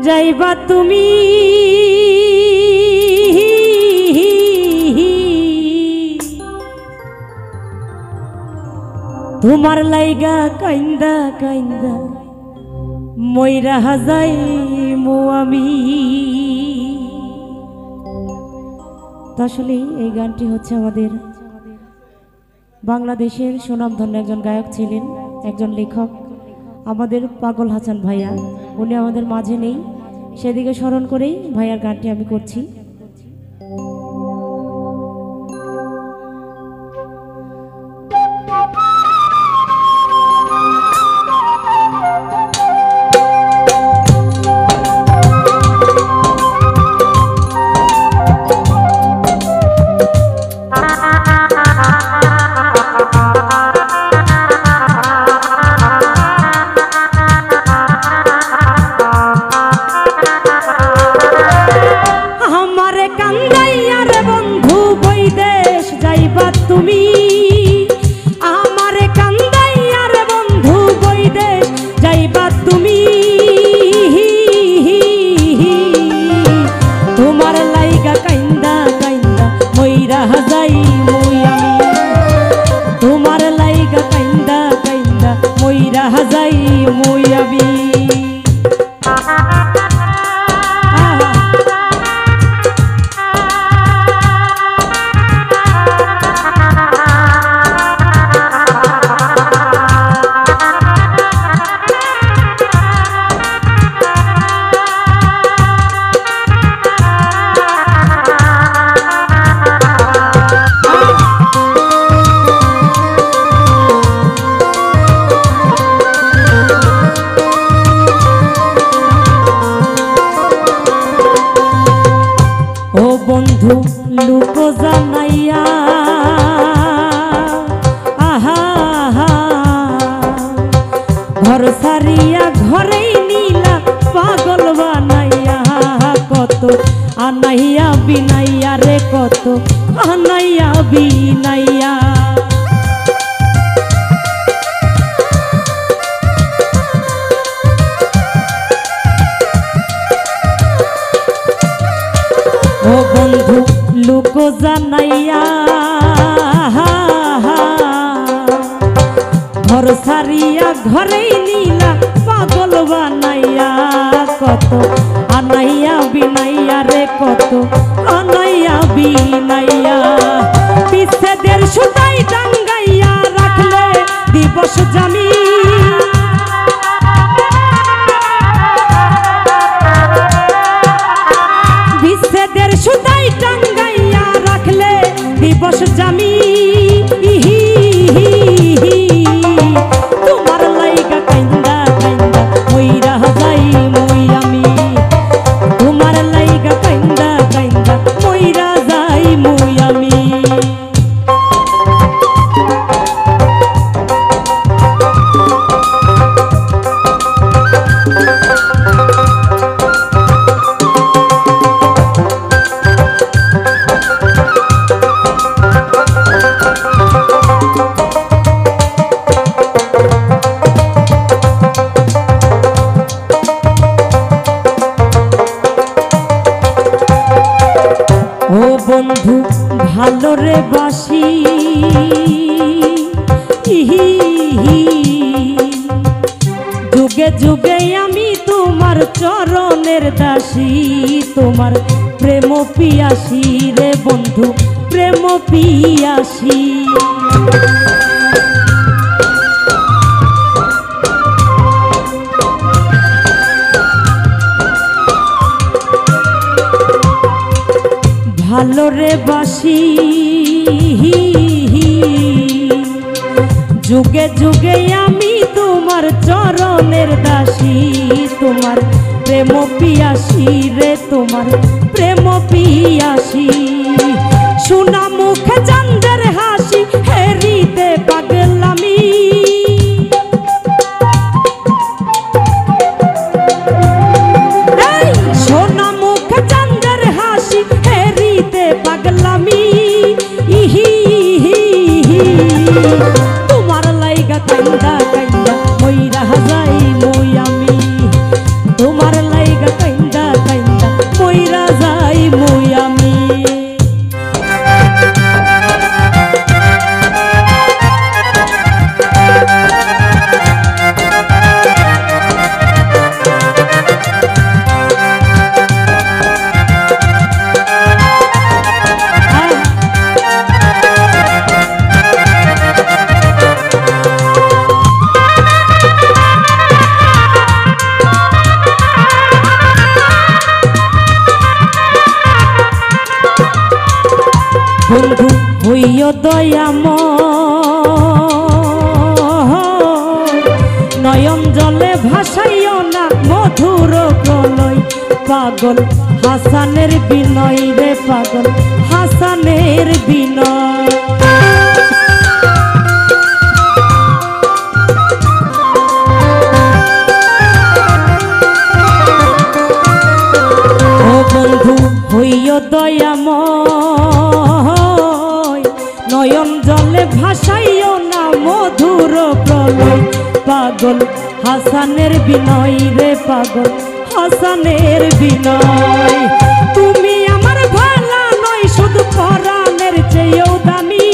যাইবা তুমি তোমার লাইগা কাইন্দা কাইন্দা মইরা যাইমু আমি। তো আসলে এই গানটি হচ্ছে আমাদের বাংলাদেশের সুনামধন্য একজন গায়ক ছিলেন, একজন লেখক, আমাদের পাগল হাসান ভাইয়া। উনি আমাদের মাঝে নেই, সেদিকে স্মরণ করেই ভাইয়ার গানটি আমি করছি। তুমি আমারে কান্দাইয়া রে বন্ধু বৈদেশ যাইবা তুমি, তোমার লাইগা কাইন্দা কাইন্দা মইরা যাইমু আমি, তোমার লাইগা কাইন্দা কাইন্দা মইরা যাইমু আমি। বন্ধু লুকো জানাইয়া আহা ঘর সারিয়া ঘরেই নীলা পাগল বানাইয়া, কত আনাইয়া বিনাইয়া রে কত আনাইয়া বিনাইয়া। ও বন্ধু লুকো জানাইয়া ঘর সারিয়া ঘরেই নীলা পাগল বানাইয়া, কত আনাইয়া বিনাইয়া রে কত আনাইয়া বিনাইয়া। বিচ্ছেদের সুতাই টাঙ্গাইয়া রাখলে দিবস জামি, বিচ্ছেদের সুতাই টাঙ্গাইয়া রাখলে দিবস জামি। তোমার লাইগা কাইন্দা কাইন্দা মইরা যাইমু আমি, তোমার লাইগা কাইন্দা কাইন্দা মইরা যাইমু আমি। ও বন্ধু ভালো রে বাসি যুগে যুগে আমি তোমার চরণের দাসী, তোমার প্রেম পিয়াসী রে বন্ধু প্রেম পিয়াসী। ভালো রে বাসি যুগে যুগে আমি তোমার চরণের দাসী, তোমার প্রেম পিয়াসী রে তোমার প্রেম পিয়াসী। সোনা মুখে চাঁদের হাসি হেরিতে পাগলামি, সোনা মুখে চাঁদের হাসি হেরিতে পাগলামি। তোমার লাইগা কাইন্দা কাইন্দা মইরা যাইমু আমি, তোমার লাইগা কাইন্দা হইও দয়াময় নয়ন জলে ভাসাইও না মধুর প্রলয় পাগল হাসানের বিনয় রে পাগল হাসানের বিনয় ও বন্ধু হইও দয়াময় নয়ন জলে ভাসাইও না মধুর প্রলয় পাগল হাসানের বিনয় রে পাগল হাসানের বিনয় তুমি আমার ভালা নয় শুধু পরাণের চেয়েও দামি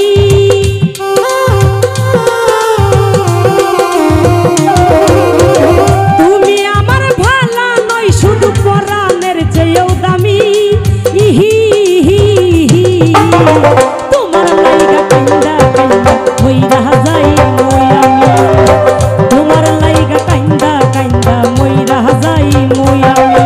তুমি আমার ভালা নয় শুধু পরাণের চেয়েও দামি ইহি তোমার লাইগা কান্দা কান্দা মইরা যাই মই আমি তোমার লাইগা কান্দা কান্দা মইরা যাই মই আমি